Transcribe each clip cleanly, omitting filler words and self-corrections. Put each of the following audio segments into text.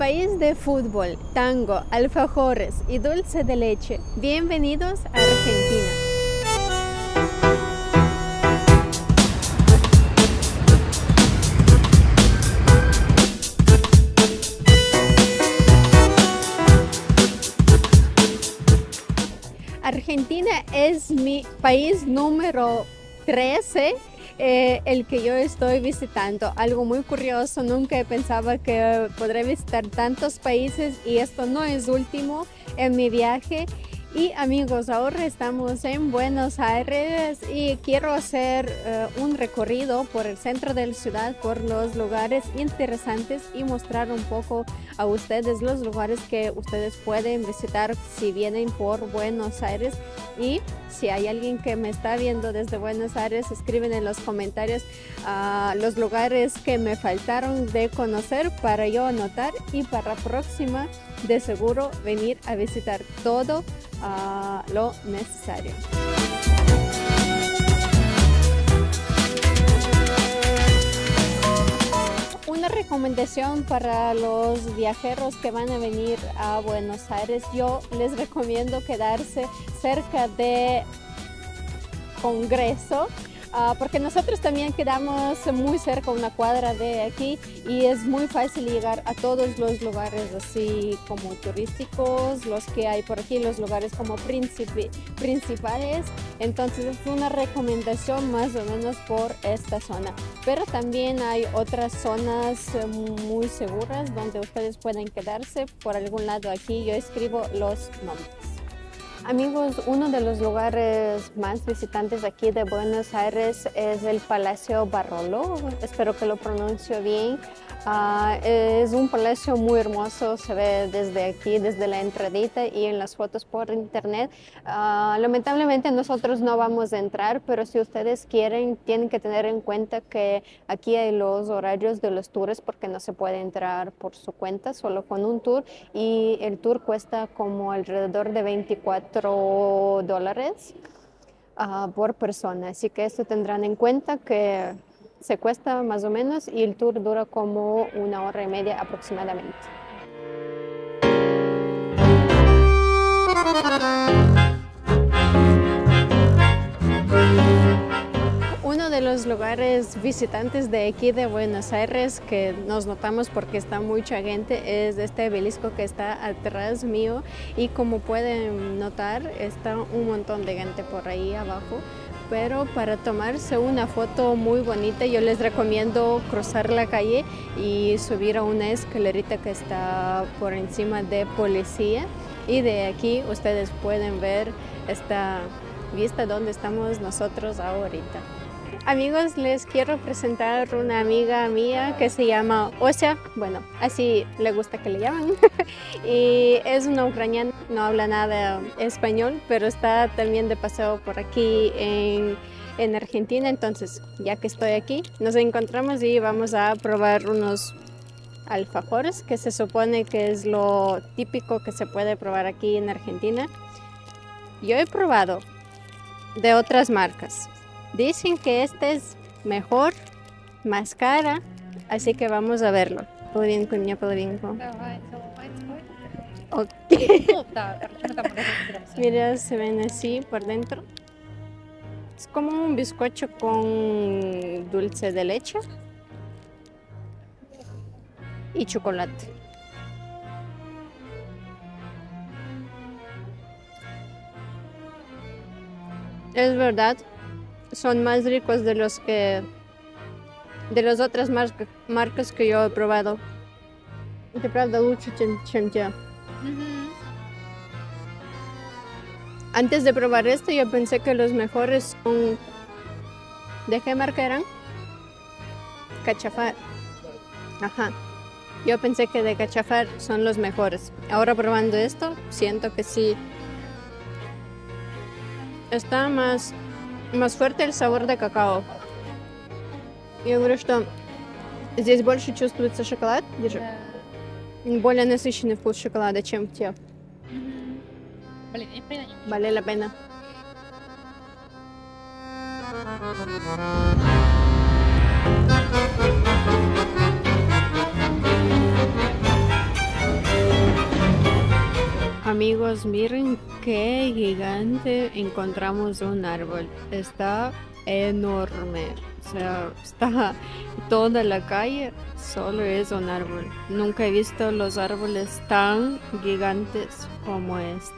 país de fútbol, tango, alfajores y dulce de leche. Bienvenidos a Argentina. Argentina es mi país número 13, el que yo estoy visitando. Algo muy curioso, nunca pensaba que podré visitar tantos países y esto no es último en mi viaje. Y amigos, ahora estamos en Buenos Aires y quiero hacer un recorrido por el centro de la ciudad, por los lugares interesantes y mostrar un poco a ustedes los lugares que ustedes pueden visitar si vienen por Buenos Aires. Y si hay alguien que me está viendo desde Buenos Aires, escriben en los comentarios los lugares que me faltaron de conocer para yo anotar y para la próxima de seguro venir a visitar todo lo necesario. Una recomendación para los viajeros que van a venir a Buenos Aires, yo les recomiendo quedarse cerca de Congreso, porque nosotros también quedamos muy cerca, una cuadra de aquí, y es muy fácil llegar a todos los lugares así como turísticos, los que hay por aquí, los lugares como principales. Entonces es una recomendación más o menos por esta zona, pero también hay otras zonas muy seguras donde ustedes pueden quedarse por algún lado. Aquí yo escribo los nombres. Amigos, uno de los lugares más visitantes aquí de Buenos Aires es el Palacio Barolo, espero que lo pronuncio bien. Es un palacio muy hermoso, se ve desde aquí, desde la entradita y en las fotos por internet. Lamentablemente nosotros no vamos a entrar, pero si ustedes quieren, tienen que tener en cuenta que aquí hay los horarios de los tours porque no se puede entrar por su cuenta, solo con un tour, y el tour cuesta como alrededor de $24 por persona, así que esto tendrán en cuenta que se cuesta más o menos y el tour dura como 1 hora y media aproximadamente. Uno de los lugares visitantes de aquí de Buenos Aires que nos notamos porque está mucha gente es este obelisco que está atrás mío, y como pueden notar está un montón de gente por ahí abajo. Pero para tomarse una foto muy bonita yo les recomiendo cruzar la calle y subir a una escalerita que está por encima de policía, y de aquí ustedes pueden ver esta vista donde estamos nosotros ahorita. Amigos, les quiero presentar una amiga mía que se llama Osia, bueno, así le gusta que le llaman, y es una ucraniana, no habla nada español, pero está también de paseo por aquí en Argentina. Entonces, ya que estoy aquí, nos encontramos y vamos a probar unos alfajores, que se supone que es lo típico que se puede probar aquí en Argentina. Yo he probado de otras marcas. Dicen que este es mejor, más cara, así que vamos a verlo. Okay. Mira, se ven así por dentro. Es como un bizcocho con dulce de leche y chocolate. Es verdad, son más ricos de los que de las otras marcas que yo he probado. De verdad, лучше, чем те. Antes de probar esto, yo pensé que los mejores son... ¿De qué marca eran? Cachafar. Ajá. Yo pensé que de Cachafar son los mejores. Ahora probando esto, siento que sí. Está más fuerte el sabor de cacao. Я говорю, что здесь больше чувствуется шоколад, более насыщенный вкус шоколада, чем в тех. Vale la pena. Amigos, miren qué gigante encontramos un árbol. Está enorme. O sea, está toda la calle, solo es un árbol. Nunca he visto los árboles tan gigantes como este.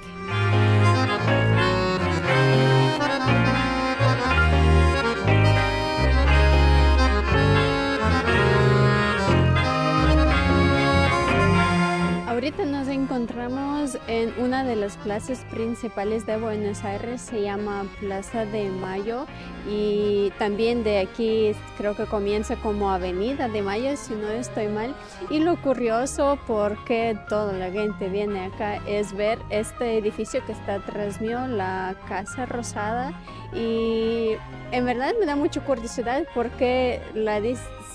Ahorita nos encontramos en una de las plazas principales de Buenos Aires, se llama Plaza de Mayo, y también de aquí creo que comienza como Avenida de Mayo, si no estoy mal. Y lo curioso, porque toda la gente viene acá, es ver este edificio que está atrás mío, la Casa Rosada, y en verdad me da mucha curiosidad porque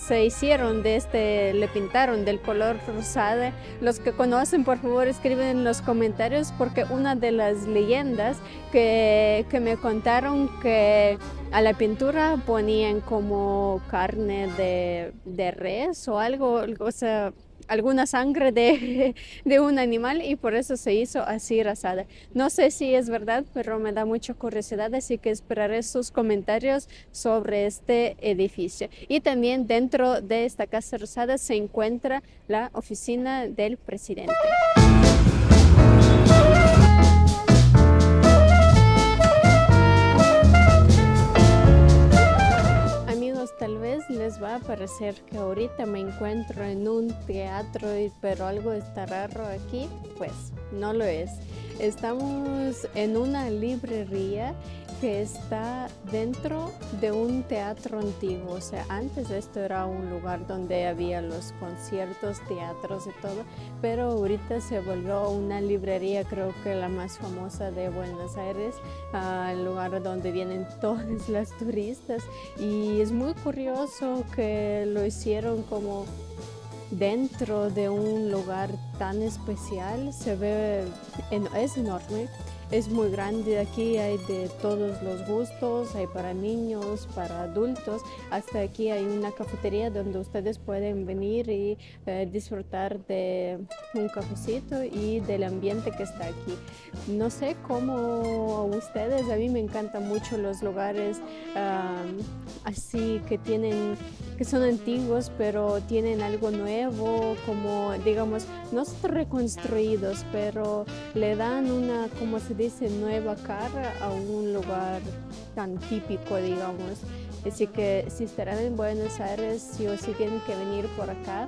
se hicieron le pintaron del color rosada. Los que conocen, por favor, escriben en los comentarios, porque una de las leyendas que me contaron, que a la pintura ponían como carne de res o algo, o sea, alguna sangre de un animal, y por eso se hizo así rosada. No sé si es verdad, pero me da mucha curiosidad, así que esperaré sus comentarios sobre este edificio. Y también dentro de esta Casa Rosada se encuentra la oficina del presidente. Tal vez les va a parecer que ahorita me encuentro en un teatro, pero algo está raro aquí. Pues no lo es. Estamos en una librería que está dentro de un teatro antiguo. O sea, antes esto era un lugar donde había los conciertos, teatros y todo, pero ahorita se volvió una librería, creo que la más famosa de Buenos Aires, el lugar donde vienen todas las turistas. Y es muy curioso que lo hicieron como dentro de un lugar tan especial. Se ve, es enorme. Es muy grande, aquí hay de todos los gustos, hay para niños, para adultos, hasta aquí hay una cafetería donde ustedes pueden venir y disfrutar de un cafecito y del ambiente que está aquí. No sé cómo ustedes, a mí me encantan mucho los lugares así que son antiguos, pero tienen algo nuevo, como digamos, no son reconstruidos, pero le dan una, como se dice, nueva cara a un lugar tan típico, digamos. Así que si estarán en Buenos Aires, sí o sí tienen que venir por acá.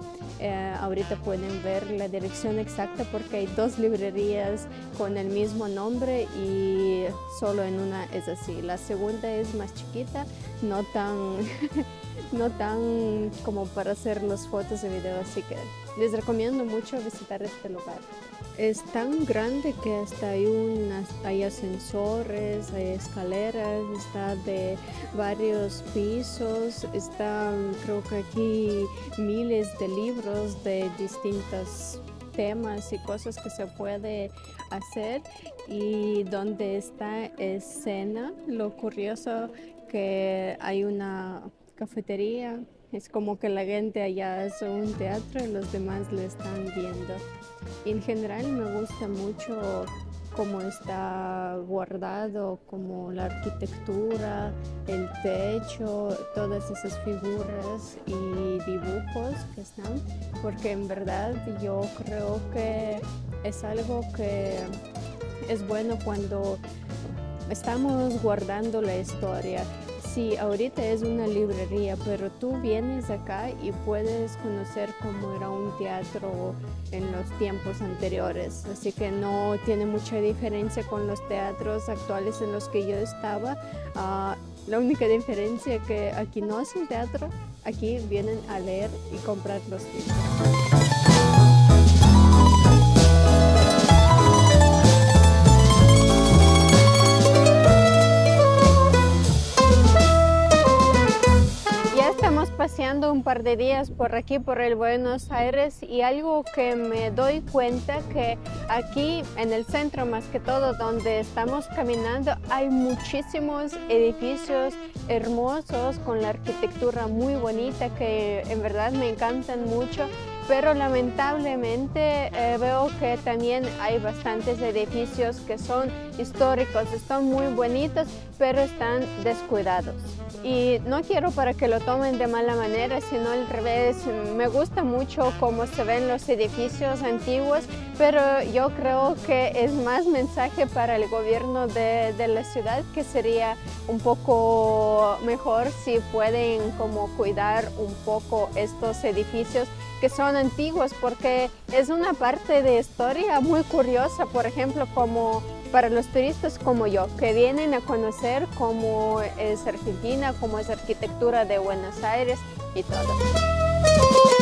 Ahorita pueden ver la dirección exacta, porque hay dos librerías con el mismo nombre y solo en una es así. La segunda es más chiquita, no tan como para hacer las fotos y videos, así que les recomiendo mucho visitar este lugar. Es tan grande que hasta hay ascensores, hay escaleras, está de varios pisos, creo que aquí miles de libros de distintos temas y cosas que se puede hacer. Y donde está escena, lo curioso que hay una cafetería. Es como que la gente allá hace un teatro y los demás le están viendo. En general me gusta mucho cómo está guardado, como la arquitectura, el techo, todas esas figuras y dibujos que están, porque en verdad yo creo que es algo que es bueno cuando estamos guardando la historia. Sí, ahorita es una librería, pero tú vienes acá y puedes conocer cómo era un teatro en los tiempos anteriores. Así que no tiene mucha diferencia con los teatros actuales en los que yo estaba. La única diferencia es que aquí no hacen teatro, aquí vienen a leer y comprar los libros. Paseando un par de días por aquí, por el Buenos Aires, y algo que me doy cuenta que aquí en el centro, más que todo donde estamos caminando, hay muchísimos edificios hermosos con la arquitectura muy bonita que en verdad me encantan mucho. pero lamentablemente veo que también hay bastantes edificios que son históricos, están muy bonitos, pero están descuidados. Y no quiero para que lo tomen de mala manera, sino al revés. Me gusta mucho cómo se ven los edificios antiguos, pero yo creo que es más mensaje para el gobierno de la ciudad, que sería un poco mejor si pueden como cuidar un poco estos edificios que son antiguos, porque es una parte de historia muy curiosa, por ejemplo, como para los turistas como yo, que vienen a conocer cómo es Argentina, cómo es arquitectura de Buenos Aires y todo.